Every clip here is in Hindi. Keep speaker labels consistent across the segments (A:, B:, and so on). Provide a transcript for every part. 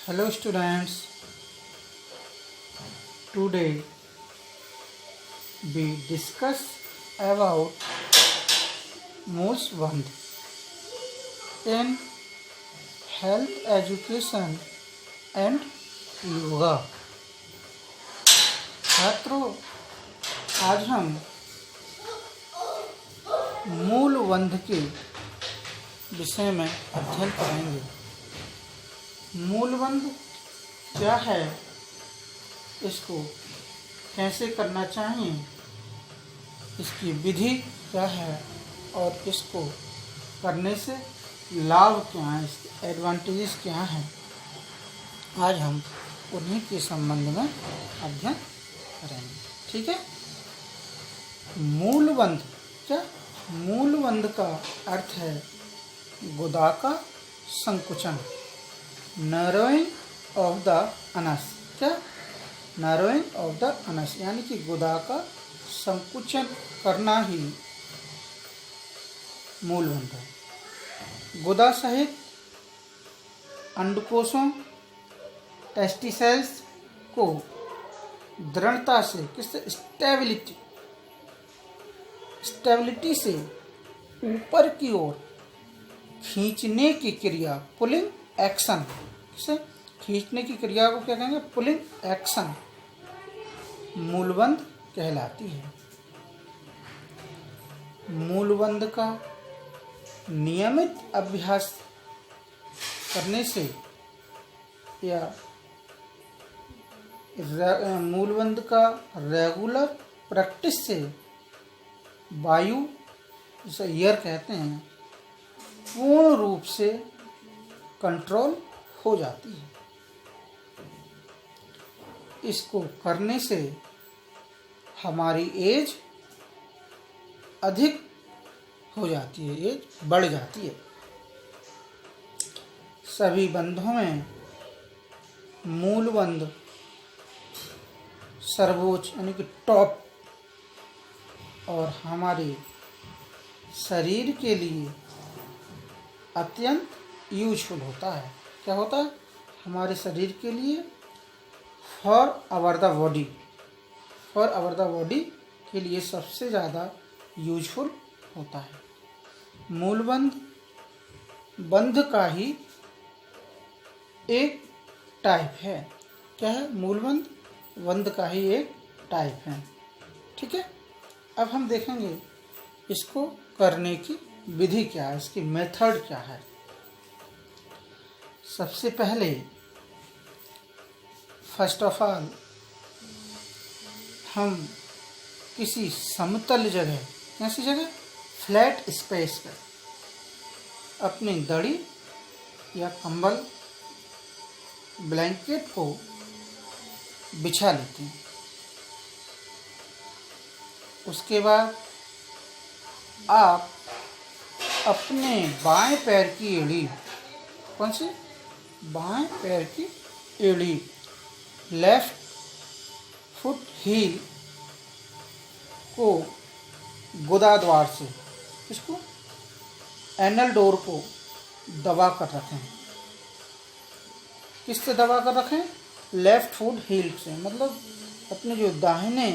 A: Hello students, today we discuss about Moosbandh in health education and yoga। छात्रों, आज हम मूलबंध के विषय में अध्ययन करेंगे। मूलबंध क्या है, इसको कैसे करना चाहिए, इसकी विधि क्या है और इसको करने से लाभ क्या है, इसके एडवांटेजेस क्या हैं, आज हम उन्हीं के संबंध में अध्ययन करेंगे। ठीक है। मूलबंध क्या? मूलबंध का अर्थ है गुदा का संकुचन, नैरोइंग ऑफ द अनस। क्या? नैरोइंग ऑफ द अनस, यानी कि गुदा का संकुचन करना ही मूलबंध है। गुदा सहित अंडकोशों टेस्टिसेल्स को दृढ़ता से, किससे? स्टेबिलिटी से ऊपर की ओर खींचने की क्रिया, पुलिंग एक्शन। किसे? खींचने की क्रिया को क्या कहेंगे? पुलिंग एक्शन मूलबंध कहलाती है। मूलबंध का नियमित अभ्यास करने से या मूलबंध का रेगुलर प्रैक्टिस से वायु, जिसे एयर कहते हैं, पूर्ण रूप से कंट्रोल हो जाती है। इसको करने से हमारी एज अधिक हो जाती है, एज बढ़ जाती है। सभी बंधों में मूलबंध सर्वोच्च यानी कि टॉप और हमारे शरीर के लिए अत्यंत यूजफुल होता है। क्या होता है? हमारे शरीर के लिए, फॉर आवर द बॉडी के लिए सबसे ज़्यादा यूजफुल होता है। मूलबंध बंध का ही एक टाइप है। क्या है? मूलबंध बंध का ही एक टाइप है। ठीक है। अब हम देखेंगे इसको करने की विधि क्या है, इसकी मेथड क्या है। सबसे पहले फर्स्ट ऑफ ऑल हम किसी समतल जगह, कैसी जगह? फ्लैट स्पेस पर अपनी दड़ी या कंबल, ब्लैंकेट को बिछा लेते हैं। उसके बाद आप अपने बाएं पैर की एड़ी, कौन सी? बाएं पैर की एड़ी, लेफ्ट फुट हील को गुदा द्वार से, इसको एनल डोर को दबा कर रखें। किससे दबा कर रखें? लेफ्ट फुट हील से, मतलब अपने जो दाहिने,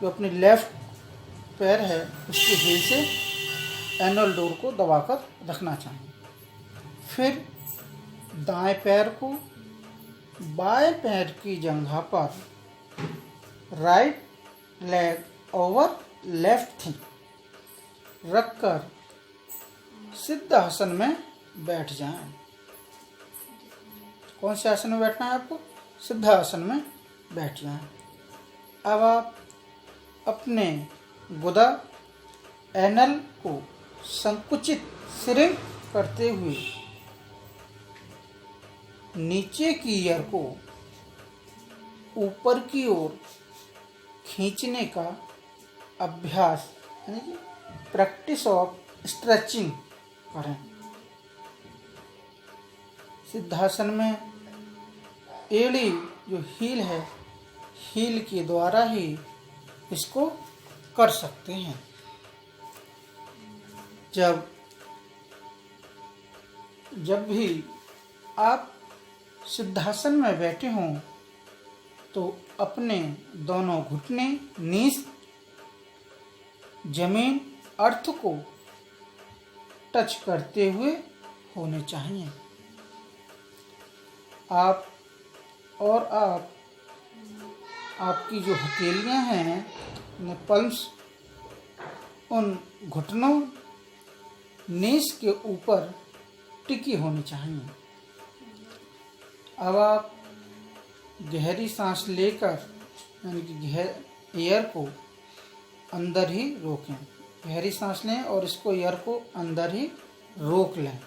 A: जो अपनी लेफ्ट पैर है उसकी हील से एनल डोर को दबाकर रखना चाहिए। फिर दाएं पैर को बाएं पैर की जंघा पर, right leg over left thing रखकर सिद्ध आसन में बैठ जाएं। कौन से आसन में बैठना है आपको? सिद्ध आसन में बैठ जाएं। अब आप अपने गुदा एनल को संकुचित श्रिंक करते हुए नीचे की ईयर को ऊपर की ओर खींचने का अभ्यास, यानी कि प्रैक्टिस ऑफ स्ट्रेचिंग करें। सिद्धासन में एड़ी जो हील है, हील के द्वारा ही इसको कर सकते हैं। जब जब भी आप सिद्धासन में बैठे हों तो अपने दोनों घुटने नीस जमीन अर्थ को टच करते हुए होने चाहिए। आपकी जो हथेलियां हैं पल्स उन घुटनों नीस के ऊपर टिकी होनी चाहिए। अब आप गहरी सांस लेकर यानी कि एयर को अंदर ही रोकें। गहरी सांस लें और इसको एयर को अंदर ही रोक लें।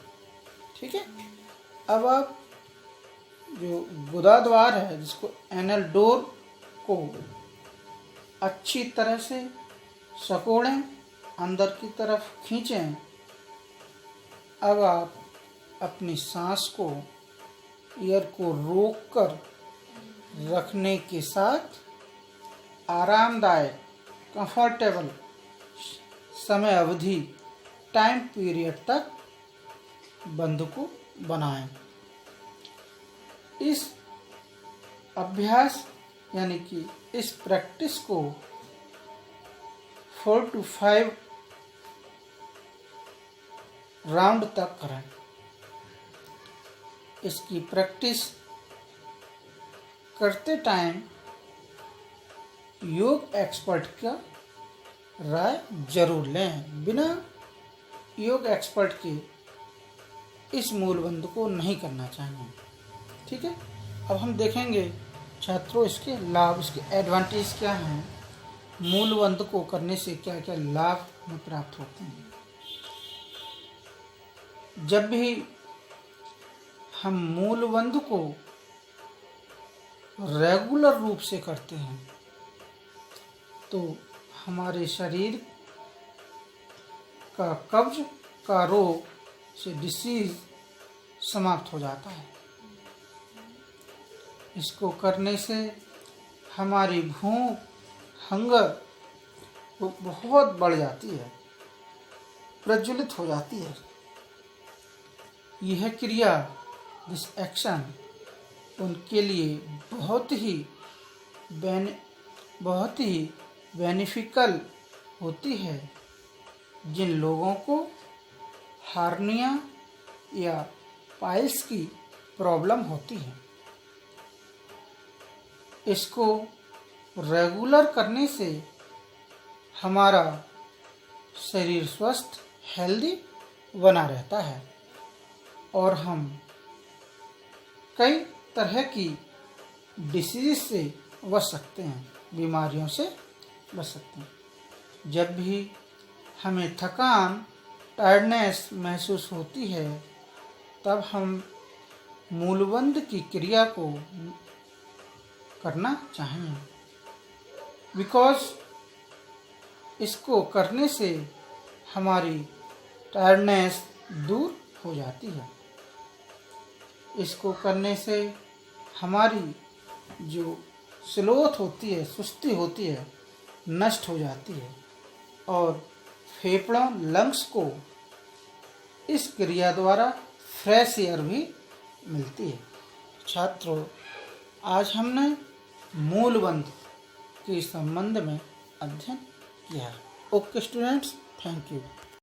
A: ठीक है। अब आप जो गुदाद्वार है जिसको एनल डोर को अच्छी तरह से सकोड़ें, अंदर की तरफ खींचें। अब आप अपनी सांस को एयर को रोककर रखने के साथ आरामदायक कंफर्टेबल समय अवधि टाइम पीरियड तक बंद को बनाएं। इस अभ्यास यानी कि इस प्रैक्टिस को 4 to 5 राउंड तक करें। इसकी प्रैक्टिस करते टाइम योग एक्सपर्ट का राय जरूर लें। बिना योग एक्सपर्ट के इस मूलबंध को नहीं करना चाहिए। ठीक है। अब हम देखेंगे छात्रों इसके लाभ, इसके एडवांटेज क्या हैं, मूलबंध को करने से क्या क्या लाभ हमें प्राप्त होते हैं। जब भी हम मूलबंध को रेगुलर रूप से करते हैं तो हमारे शरीर का कब्ज का रोग से डिसीज समाप्त हो जाता है। इसको करने से हमारी भूख, हंगर बहुत बढ़ जाती है, प्रज्वलित हो जाती है। यह क्रिया, दिस एक्शन उनके लिए बहुत ही बेनिफिकल होती है जिन लोगों को हार्निया या पाइल्स की प्रॉब्लम होती है। इसको रेगुलर करने से हमारा शरीर स्वस्थ, हेल्दी बना रहता है और हम कई तरह की डिसीज से बच सकते हैं, बीमारियों से बच सकते हैं। जब भी हमें थकान, टायर्डनेस महसूस होती है तब हम मूलबंध की क्रिया को करना चाहिए, बिकॉज इसको करने से हमारी टायर्डनेस दूर हो जाती है। इसको करने से हमारी जो स्लोथ होती है, सुस्ती होती है, नष्ट हो जाती है और फेफड़ों, लंग्स को इस क्रिया द्वारा फ्रेश एयर भी मिलती है। छात्रों, आज हमने मूलबंध के संबंध में अध्ययन किया। Okay students, thank you.